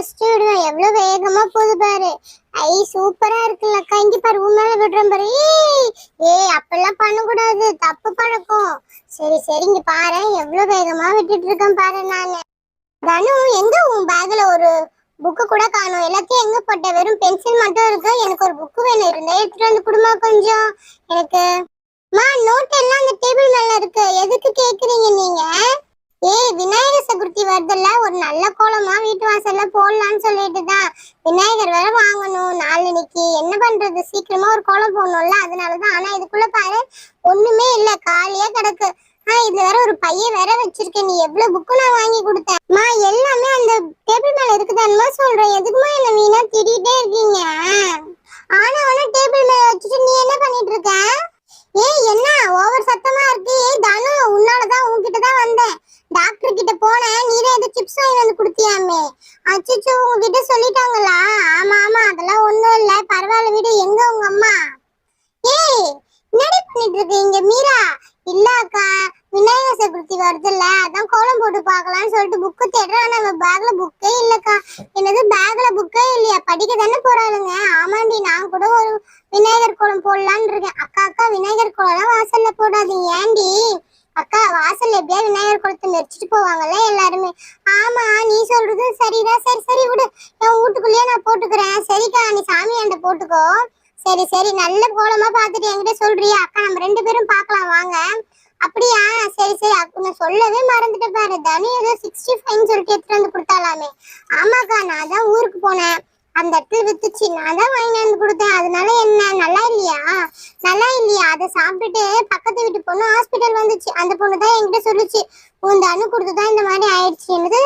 First விடுவேன். எவ்வளவு வேகமா போகுது பாரு. ஐ சூப்பரா இருக்குல்ல அக்கா. இங்க பாரு உன் மேல விடுறேன் பாரு. ஏய் ஏய் அப்பெல்லாம் பண்ணக்கூடாது, தப்பு பழக்கம். சரி சரி இங்க பாரு எவ்வளவு வேகமா விட்டுட்டு இருக்கேன் பாரு. நானு தனு எங்க உன் பேக்ல ஒரு புக்கு கூட காணோம். எல்லாத்தையும் எங்க போட்ட? வெறும் பென்சில் மட்டும் இருக்கு. எனக்கு ஒரு புக்கு வேணும். இருந்தா எடுத்துட்டு வந்து குடுமா கொஞ்சம் எனக்கு. மா நோட் எல்லாம் அந்த டேபிள் மேல இருக்கு. எதுக்கு கேக்குறீங்க நீங்க? ஏய் விநாயகர் சதுர்த்தி வருதுல்ல, ஒரு நல்ல கோலமா வீட்டு வாசல்ல போடலான்னு சொல்லிட்டு தான். விநாயகர் வேற வாங்கணும் நாளைக்கு. என்ன பண்றது, சீக்கிரமா ஒரு கோலம் போடணும்ல, அதனாலதான். ஆனா இதுக்குள்ள பாரு ஒண்ணுமே இல்ல, காலியா கிடக்கு. இதுல வேற ஒரு பையன் வேற வச்சிருக்கேன். நீ எவ்வளவு புக்கு நான் வாங்கி கொடுத்தேன். மா எல்லாமே அந்த டேபிள் மேல இருக்குதான்மா சொல்றேன். எதுக்குமா என்ன வீணா திட்டிகிட்டே இருக்கீங்க? ஆனா டேபிள் மேல வச்சுட்டு நீ என்ன பண்ணிட்டு இருக்க? ஏய் என்ன ஓவர் சத்தமா இருக்கு? ஏய் தனு உன்னாலதான், உன்கிட்டதான் வந்தேன். டாக்டர் கிட்ட போனேன். நீதான் ஏதோ சிப்ஸ் வாங்கி வந்து குடுத்தியாமே. அச்சோ உங்ககிட்ட சொல்லிட்டாங்களா? ஆமா ஆமா அதெல்லாம் ஒண்ணும் இல்ல, பரவாயில்ல விடு. எங்க உங்க அம்மா? ஏய் என்னடி பண்ணிட்டு இருக்கீங்க மீரா? இல்ல அக்கா, விநாயகர் சதுர்த்தி வருதுல்ல, அதான் கோலம் போட்டு பாக்கலாம்னு சொல்லிட்டு புக்கு தேடுறேன். நம்ம பேக்ல புக்கே இல்லக்கா. என்னது பேக்ல புக்கே இல்லையா? படிக்க தானே போறாளுங்க. ஆமாண்டி, நான் கூட ஒரு விநாயகர் கோலம் போடலான்னு இருக்கேன். அக்கா அக்கா விநாயகர் கோலம் வாசல்ல போடாதீங்க. ஏண்டி அக்கா? வாசல்ல எப்படியா விநாயகர் கோலத்தை மெரிச்சிட்டு போவாங்கல்ல எல்லாருமே. ஆமா நீ சொல்றது சரிதான். சரி சரி விடு, என் வீட்டுக்குள்ளேயே நான் போட்டுக்கிறேன். சரிக்கா நீ சாமி ஆண்ட போட்டுக்கோ. சரி சரி நல்ல கோலமா பாத்துட்டு என்கிட்ட சொல்றியா? அக்கா நம்ம 2 பேரும் பாக்கலாம் வாங்க. அப்படியா? சரி சரி நான் சொல்லவே மறந்துட்டு பாரு. தனி ஏதோ 65 சொல்லிட்டு எடுத்துட்டு வந்து கொடுத்தாலாமே. ஆமாக்கா நான் தான் ஊருக்கு போனேன், அந்த இடத்துல வித்துச்சு, நான் தான் வாங்கி வந்து கொடுத்தேன். அதனால என்ன நல்லா இல்லையா? நல்லா இல்லையா? அதை சாப்பிட்டுட்டு பக்கத்து வீட்டு பொண்ணு ஹாஸ்பிட்டல் வந்துச்சு. அந்த பொண்ணு தான் என்கிட்ட சொல்லுச்சு, உன் தனு கொடுத்துதான் இந்த மாதிரி ஆயிடுச்சு. என்னது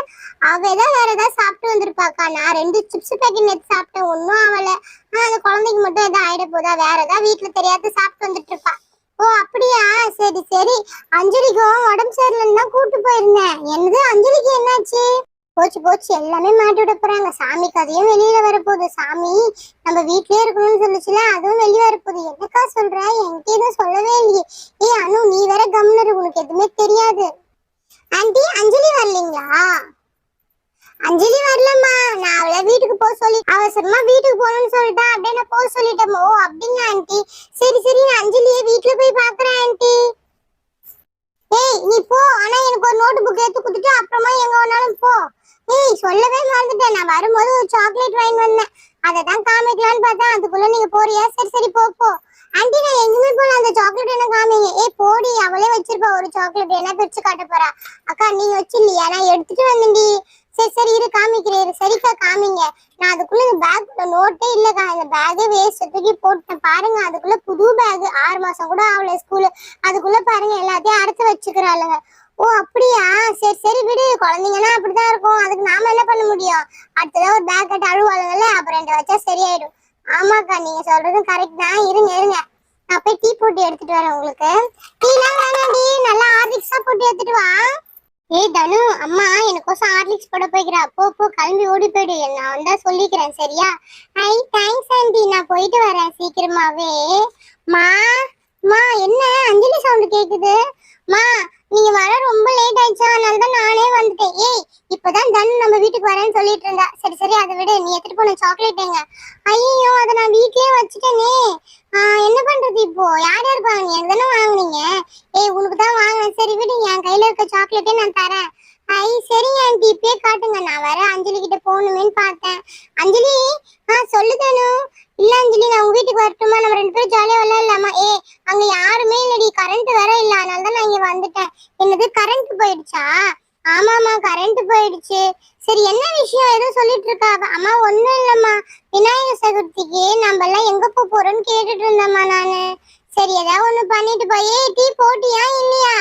அவதான் வேற ஏதாவது சாப்பிட்டு வந்திருப்பாக்கா. நான் 2 சிப்ஸ் பேக்கெட் நேற்று சாப்பிட்டேன், ஒன்னும் ஆவல. அந்த குழந்தைக்கு மட்டும் எதாவது ஆயிட போதா? வேற ஏதாவது வீட்டுல தெரியாத சாப்பிட்டு வந்துட்டு இருப்பா. ஓ அப்படியா? சரி சரி. அஞ்சலிக்கும் உடம்பு சரியில்லைன்னு தான் கூட்டு போயிருந்தேன். என்னது அஞ்சலிக்கு என்னாச்சு? போச்சு போச்சு, எல்லாமே மாட்டி விட போறாங்க. சாமி கதையும் வெளியில வரப்போகுது. சாமி நம்ம வீட்லயே இருக்கணும்னு சொல்லுச்சுல, அதுவும் வெளியே வரப்போகுது. என்னக்கா சொல்ற? என்கிட்ட எதுவும் சொல்லவே இல்லையே. ஏய் அனு நீ வேற கம்னரு, உனக்கு எதுவுமே தெரியாது. ஆண்டி அஞ்சலி வரலீங்களா? அஞ்சலி வரலம்மா, நான் அவளை வீட்டுக்கு போக சொல்லி அவசரமா வீட்டுக்கு போகணும்னு சொல்லிட்டா. அப்படியே நான் போக சொல்லிட்டேன். ஓ அப்படிங்க ஆண்டி. சரி சரி நான் அஞ்சலியை வீட்டுல போய் பாக்குறேன் ஆண்டி. ஏய் நீ போ, ஆனா எனக்கு ஒரு நோட்டு புக் எடுத்து கொடுத்துட்டு அப்புறமா எங்க வேணாலும் போ. ஏய் சொல்லவே மறந்துட்டேன், நான் வரும்போது ஒரு சாக்லேட் வாங்கி வந்தேன், அதை தான் காமிக்கலான்னு பார்த்தேன். அதுக்குள்ள நீங்க போறியா? சரி சரி போ போ. ஆண்டி நான் எங்குமே போல, அந்த சாக்லேட் என்ன காமிங்க. ஏய் போடி, அவளே வச்சிருப்பா ஒரு சாக்லேட், என்ன பிரிச்சு காட்ட போறா? அக்கா நீங்க வச்சிருலையா? நான் எடுத்துட்டு வந்தேன்டி. சரி சரி இரு காமிக்கிறேன். சரிக்கா காமிங்க. நான் அதுக்குள்ள இந்த பேக்குள்ள நோட்டே இல்லக்கா. இந்த பேக்கே வேஸ்ட், தூக்கி போட்டேன் பாருங்க. அதுக்குள்ள புது பேக், 6 மாசம் கூட ஆகல ஸ்கூலு. அதுக்குள்ள பாருங்க எல்லாத்தையும் அடைச்சு வச்சுக்கிறாளுங்க. ஓ அப்படியா? சரி சரி விடு, குழந்தைங்கன்னா அப்படிதான் இருக்கும். அதுக்கு நாம என்ன பண்ண முடியும்? அடுத்ததான் ஒரு பேக் கட்ட அழுவாளுங்கல்ல, அப்புறம் 2 வச்சா சரியாயிடும். ஆமாக்கா நீங்க சொல்றதும் கரெக்ட் தான். இருங்க இருங்க, நான் போய் டீ போட்டு எடுத்துட்டு வரேன் உங்களுக்கு. டீலாம் வேணாண்டி, நல்லா ஹார்லிக்ஸா போட்டு எடுத்துட்டு வா. ஏய் தனு அம்மா எனக்கோசம் ஹார்லிக்ஸ் போட போய்க்கிறா. போ போ கிளம்பி ஓடி போயிடு, நான் வந்தா சொல்லிக்கிறேன் சரியா? ஐ தேங்க்ஸ் ஆண்டி, நான் போயிட்டு வரேன் சீக்கிரமாவே. மா மா என்ன அஞ்சலி சவுண்ட் கேக்குது? மா நீங்க வர ரொம்ப லேட் ஆயிடுச்சா, அதனால தான் நானே வந்துட்டேன். ஏய் இப்பதான் தனு நம்ம வீட்டுக்கு வரேன்னு சொல்லிட்டு இருந்தா. சரி சரி அதை விட, நீ எடுத்துட்டு போன சாக்லேட் எங்க? ஐயோ அதை நான் வீட்லயே வச்சுட்டேனே. என்ன பண்றது இப்போ? யார் யார் வாங்க? எனக்கு தானே வாங்குனீங்க. ஏய் உனக்கு தான் வாங்கினேன். சரி விடு, என் கையில இருக்க சாக்லேட்டே நான் தரேன். ஐ சரிங்க ஆண்டி, இப்பயே காட்டுங்க. நான் வேற அஞ்சலி கிட்ட போகணுமேன்னு பார்த்தேன். அஞ்சலி சொல்லுதானு? இல்ல அஞ்சலி நான் உங்க வீட்டுக்கு வரட்டுமா? நம்ம 2 பேரும் ஜாலியா விளையாடலாமா? அங்க யாருமே இல்லடி, கரண்ட் வேற இல்ல, அதனால தான் நான் இங்க வந்துட்டேன். என்னது கரண்ட் போயிடுச்சா? ஆமாமா கரண்ட் போயிடுச்சு. சரி என்ன விஷயம், ஏதோ சொல்லிட்டு இருக்கா? அம்மா ஒண்ணும் இல்லம்மா, விநாயகர் சதுர்த்திக்கு நம்ம எல்லாம் எங்க போறோம்னு கேட்டுட்டு இருந்தம்மா நானு. சரி ஏதாவது ஒண்ணு பண்ணிட்டு போய். டீ போட்டியா இல்லையா?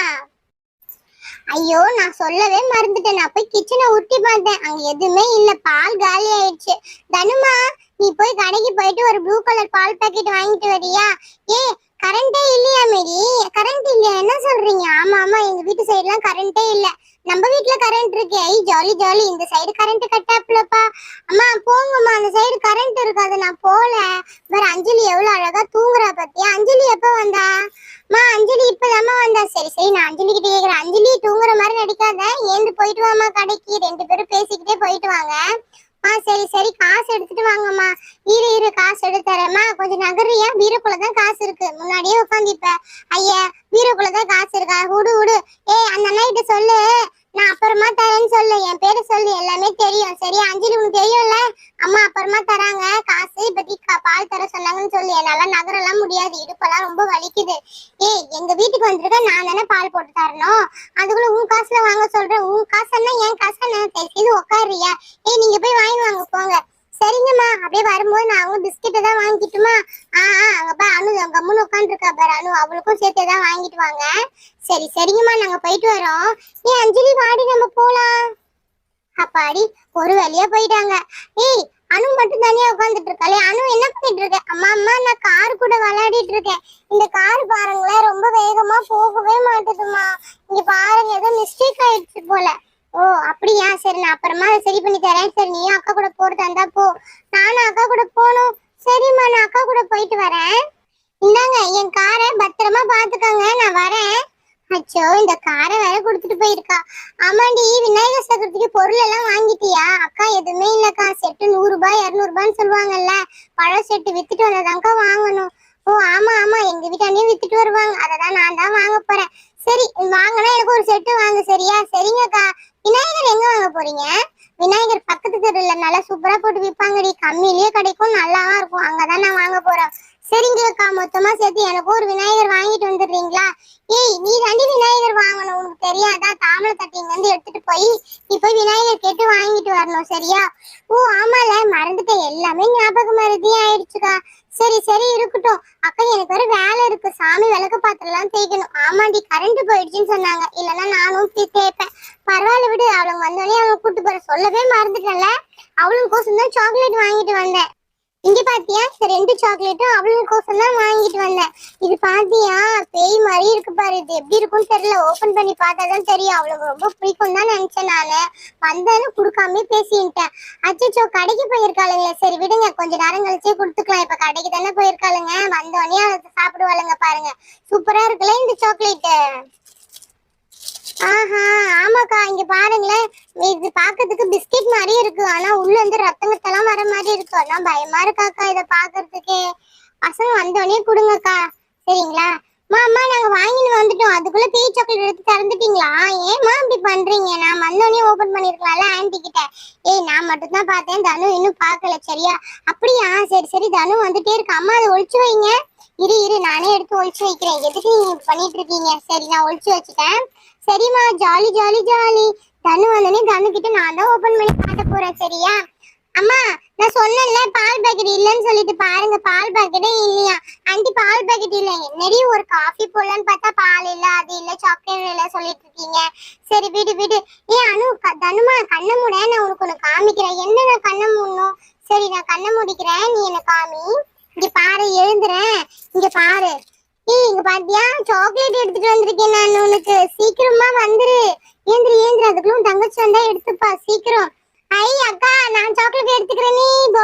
ஐயோ நான் சொல்லவே மறந்துட்டேன். நான் போய் கிச்சனை உருட்டி பார்த்தேன், அங்க எதுவுமே இல்ல, பால் காலி ஆயிடுச்சு. தனுமா நீ போய் கடைக்கு போயிட்டு ஒரு ப்ளூ கலர் பால் பாக்கெட் வாங்கிட்டு வரியா? கரண்டே இல்லையா மேரி? கரண்ட் இல்லையா? என்ன சொல்றீங்க? ஆமா ஆமா எங்க வீட்டு சைடுலாம் கரண்டே இல்ல, நம்ம வீட்டுல கரண்ட் இருக்கு. ஐ ஜாலி ஜாலி. இந்த சைடு கரண்ட் கட்டாப்லப்பா. அம்மா போங்கம்மா, அந்த சைடு கரண்ட் இருக்காது, நான் போல. வேற அஞ்சலி எவ்வளவு அழகா தூங்குறா பத்தியா? அஞ்சலி எப்ப வந்தா? அஞ்சலி இப்பதாம்மா வந்தா. சரி சரி நான் அஞ்சலி கிட்ட கேக்குறேன். அஞ்சலி தூங்குற மாதிரி நடிக்காத, ஏந்து போயிட்டு வாமா கடைக்கு. 2 பேரும் பேசிக்கிட்டே போயிட்டு வாங்க. சரி சரி, காசு எடுத்துட்டு வாங்கம்மா. இரு காசு எடுத்து தரேம்மா. கொஞ்சம் நகரியா, பீரோக்குள்ளதான் காசு இருக்கு, முன்னாடியே உட்காந்துப்ப. ஐயா, பீரோக்குள்ளதான் காசு இருக்கா? விடு. அந்த அண்ணா கிட்ட சொல்லு, நான் அப்புறமா தரேன்னு சொல்லு, என் பேரு சொல்லு, எல்லாமே தெரியும். சரி அஞ்சலி, உனக்கு தெரியும்ல, அம்மா அப்புறமா தராங்க காசு, இப்போதைக்கு பால் தர சொன்னாங்கன்னு சொல்லு. என்னால நகரெல்லாம் முடியாது, இடுப்பெல்லாம் ரொம்ப வலிக்குது. எங்க வீட்டுக்கு வந்திருக்க, நான் தானே பால் போட்டு தரணும். அதுக்குள்ள உன் காசுல வாங்க சொல்றேன். உன் காசுன்னா என் காசுன்னா இது உட்காருறியா? நீங்க போய் வாங்கி வாங்க போங்க. சரிங்கம்மா. அப்படியே வரும்போது நான் அவங்க பிஸ்கெட்டை தான் வாங்கிட்டுமா? அங்கப்பா அனு கம்முன்னு உட்காந்துருக்கா பாரு, அனு, அவளுக்கும் சேர்த்து தான் வாங்கிட்டு வாங்க. சரிங்கம்மா, நாங்க போயிட்டு வரோம். அஞ்சலி வாடி, நம்ம போலாம். அப்பாடி, ஒரு வழியா போயிட்டாங்க. அனு மட்டும் தனியா உட்காந்துட்டு இருக்காளே. அனு, என்ன பண்ணிட்டு இருக்க? அம்மா நான் கார் கூட விளையாடிட்டு இருக்கேன். இந்த கார் பாருங்களேன், ரொம்ப வேகமா போகவே மாட்டேதுமா. இங்க பாருங்க, ஏதோ மிஸ்டேக் ஆயிடுச்சு போல. ஓ அப்படியா? சரி, நான் அப்புறமா சரி பண்ணி தரேன். சரி, நீயும் அக்கா கூட போறதா இருந்தா போ. நானும் அக்கா கூட போகணும். சரிம்மா, நான் அக்கா கூட போயிட்டு வரேன். இந்தாங்க, என் காரை பத்திரமா பாத்துக்கோங்க, நான் வரேன். அச்சோ, இந்த காரை வேற கொடுத்துட்டு போயிருக்கா. ஆமாண்டி, விநாயகர் சதுர்த்திக்கு பொருள் எல்லாம் வாங்கிட்டியா? அக்கா, எதுவுமே இல்லக்கா. செட்டு 100 ரூபாய் 200 ரூபான்னு சொல்லுவாங்கல்ல, பழ செட்டு வித்துட்டு வந்ததாங்க்கா வாங்கணும். ஓ ஆமா, எங்க வீட்டாண்டையும் வித்துட்டு வருவாங்க, அததான் நான் தான் வாங்க போறேன். சரி, வாங்கினா எனக்கு ஒரு செட்டு வாங்க. சரியா? சரிங்கக்கா. விநாயகர் எங்க வாங்க போறீங்க? விநாயகர் பக்கத்து தெருல நல்லா சூப்பரா போட்டு விற்பாங்கடி, கம்மியிலேயே கிடைக்கும், நல்லாவா இருக்கும், அங்கதான் நான் வாங்க போறேன். சரிங்கக்கா, மொத்தமா சேர்த்து எனக்கு ஒரு விநாயகர் வாங்கிட்டு வந்துடுறீங்களா? நீ தாண்டி விநாயகர் வாங்கணும், உனக்கு தெரியாதா? தாமரை தட்டி இங்க இருந்து எடுத்துட்டு போய் நீ போய் விநாயகர் கேட்டு வாங்கிட்டு வரணும். சரியா? ஓ ஆமால, மறந்துட்டேன், எல்லாமே ஞாபக மறதியே ஆயிடுச்சுக்கா. சரி இருக்கட்டும். அக்கா, எனக்கு வேற வேலை இருக்கு, சாமி விளக்கு பாத்திரம்லாம் தேய்க்கணும். ஆமாண்டி, கரண்ட் போயிடுச்சுன்னு சொன்னாங்க, இல்லைன்னா நானும் தேய்ப்பேன். பரவாயில்ல விடு, அவளுங்க வந்தோடனே அவங்க கூட்டு போற. சொல்லவே மறந்துட்டேன்ல, அவளும் கோசம் தான் சாக்லேட் வாங்கிட்டு வந்தேன். இங்க பாத்தியா, 2 சாக்லேட்டும் அவளும் கோசம் தான் வாங்கிட்டு வந்தேன். இது பாத்தியா, பேய் மாதிரி இருக்கு பாரு. இது எப்படி இருக்கும்னு தெரியல, ஓபன் பண்ணி பார்த்தாதான் தெரியும். அவளுக்கு ரொம்ப பிடிக்கும் தான் நினைச்சேன். நானு வந்தாலும் குடுக்காமே பேசிட்டேன். அச்சோ, கடைக்கு போயிருக்காளுங்க. சரி விடுங்க, கொஞ்ச நேரம் கழிச்சே கொடுத்துக்கலாம். இப்ப கடைக்கு தானே போயிருக்காளுங்க, வந்தோடனே அவளுக்கு சாப்பிடுவாளுங்க. பாருங்க, சூப்பரா இருக்குல்ல இந்த சாக்லேட். ஆமாக்கா, இங்க பாருங்களேன், இது பாக்கிறதுக்கு பிஸ்கெட் மாதிரியே இருக்கு, ஆனா உள்ள இருந்து ரத்தங்கத்தெல்லாம் வர மாதிரி இருக்கு. ஆனா பயமா இருக்காக்கா இத பாக்குறதுக்கே. பசங்க வந்தோடனே கொடுங்கக்கா. சரிங்களா? அம்மா, நாங்க வாங்கிட்டு வந்துட்டோம். அதுக்குள்ள பேய் சாக்லேட் எடுத்து திறந்துட்டீங்களா? ஏமா இப்படி பண்றீங்க? நான் வந்தோடனே ஓபன் பண்ணிருக்கலாம்ல ஆன்டி கிட்ட. நான் மட்டும் தான் பார்த்தேன், தனு இன்னும் பாக்கல. சரியா? அப்படியா? சரி, தனு வந்துட்டே இருக்கு. அம்மா, அதை ஒழிச்சு வைங்க. இரு, நானே எடுத்து ஒழிச்சு வைக்கிறேன். எதுக்கு நீங்க பண்ணிட்டு இருக்கீங்க? சரி, நான் ஒழிச்சு வச்சுட்டேன். சரிம்மா, ஜாலி. தனு வந்தோடனே தனு கிட்ட நான் தான் ஓபன் பண்ணி காட்ட போறேன். சரியா? அம்மா, நான் சொன்னேன்ல பால் பாக்கெட் இல்லைன்னு சொல்லிட்டு, பாருங்க, பால் பாக்கெட்டே இல்லையா. ஆண்டி, பால் பாக்கெட் இல்லை. என்னடி ஒரு காஃபி போடலான்னு பார்த்தா பால் இல்ல, அது இல்ல, சாக்லேட் இல்ல சொல்லிட்டு இருக்கீங்க. சரி விடு. அனு, தனுமா, கண்ணை மூட, நான் உனக்கு ஒண்ணு காமிக்கிறேன். என்ன நான் கண்ணை மூடணும்? சரி, நான் கண்ணை மூடிக்கிறேன், நீ என்ன காமி. இங்க பாரு, எழுந்துறேன். இங்க பாரு. இங்க பாத்தியா, சாக்லேட் எடுத்துட்டு வந்திருக்கேன் நான் உனக்கு. சீக்கிரமா வந்துரு. ஏந்திரு, அதுக்குள்ள உன் தங்கச்சி வந்தா எடுத்துப்பா, சீக்கிரம். அக்கா, நான் சாக்லேட் எடுத்துக்கிறேன். நீ போ.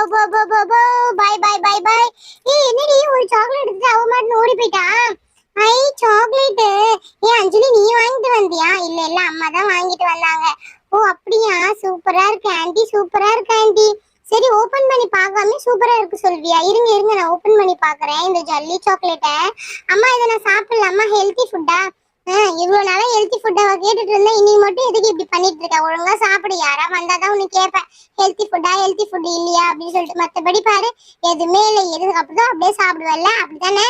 பை. என்னடி, ஒரு சாக்லேட் எடுத்துட்டு அவ மாட்டு ஓடி போயிட்டா. சாக்லேட். அஞ்சலி, நீ வாங்கிட்டு வந்தியா? இல்ல, அம்மா தான் வாங்கிட்டு வந்தாங்க. ஓ அப்படியா? சூப்பரா இருக்கு ஆண்டி, சூப்பரா இருக்கு ஆண்டி. சரி, ஓபன் பண்ணி பார்க்காம சூப்பரா இருக்கு சொல்வியா? இருங்க, நான் ஓபன் பண்ணி பாக்குறேன் இந்த ஜல்லி சாக்லேட்டை. அம்மா, இதை நான் சாப்பிடலாமா? ஹெல்த்தி ஃபுட்டா? இவ்வளவு நாளா ஹெல்த்தி ஃபுட்டா கேட்டுட்டு இருந்தேன், இன்னைக்கு மட்டும் எதுக்கு இப்படி பண்ணிட்டு இருக்க? ஒழுங்கா சாப்பிடு, யாரா வந்தாதான் உனக்கு கேட்பேன், ஹெல்த்தி ஃபுட் இல்லையா அப்படின்னு சொல்லிட்டு. மத்தபடி பாரு, எதுவுமே இல்லை, எது அப்படிதான் அப்படியே சாப்பிடுவல்ல, அப்படித்தானே?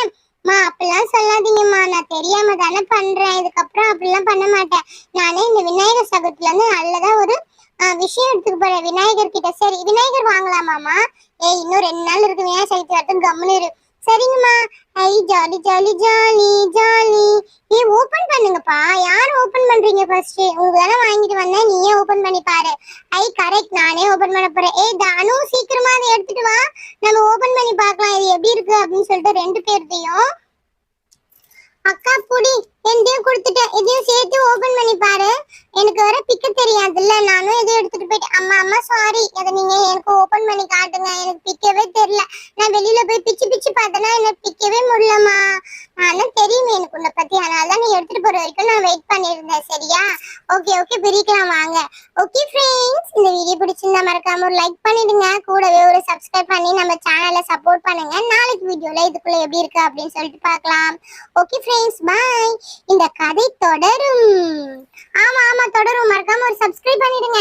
அப்படிலாம் சொல்லாதீங்கம்மா, நான் தெரியாம தானே பண்றேன். இதுக்கப்புறம் அப்படிலாம் பண்ண மாட்டேன். நானே இந்த விநாயகர் சதுர்த்தில இருந்து நல்லதா ஒரு விஷயம் எடுத்துக்க போறேன் விநாயகர் கிட்ட. சரி, விநாயகர் வாங்கலாமாமா? இன்னும் 2 நாள் இருக்கு விநாயகர் சதுர்த்தி வரதுக்கு, கம்முன்னு இரு. சரிங்கம்மா. ஜாலி. ஓபன் பண்ணுங்கப்பா. யார் ஓபன் பண்றீங்க ஃபர்ஸ்ட்? உங்களுக்கு தானே வாங்கிட்டு வந்தேன், நீயே ஓபன் பண்ணி பாரு. கரெக்ட், நானே ஓபன் பண்ண போறேன். தனு, சீக்கிரமா அதை எடுத்துட்டு வா, நம்ம ஓபன் பண்ணி பார்க்கலாம் இது எப்படி இருக்கு அப்படின்னு சொல்லிட்டு 2 பேர்த்தையும். அக்கா, புடி, 2யும் கொடுத்துட்டேன், இதையும் சேர்த்து ஓபன் பண்ணி பாரு. எனக்கு வர பிக்க தெரியாதுல்ல, நானும் எதையும் எடுத்துட்டு போயிட்டேன். அம்மா, அம்மா அம்மா சாரி, அதை நீங்க எனக்கு ஓபன் பண்ணி காட்டுங்க, எனக்கு பிக்கவே தெரியல. நான் வெளியில போய் பிச்சு பிச்சு பார்த்தேன்னா எனக்கு பிக்கவே முடியலம்மா. நான் தெரியுமே எனக்கு உன்னை பத்தி, அதனாலதான் நீ எடுத்துட்டு போற வரைக்கும் நான் வெயிட் பண்ணிருந்தேன். சரியா? ஓகே ஓகே, பிரிக்கலாம் வாங்க. ஓகே ஃப்ரெண்ட்ஸ், இந்த வீடியோ பிடிச்சிருந்தா மறக்காம ஒரு லைக் பண்ணிடுங்க, கூடவே ஒரு சப்ஸ்கிரைப் பண்ணி நம்ம சேனலை சப்போர்ட் பண்ணுங்க. நாளைக்கு வீடியோல இதுக்குள்ள எப்படி இருக்கு அப்படின்னு சொல்லிட்டு பார்க்கலாம். ஓகே ஃப்ரெண்ட்ஸ், பாய். இந்த கதை தொடரும். ஆமா ஆமா தொடரும், மறக்காம ஒரு சப்ஸ்கிரைப் பண்ணிடுங்க.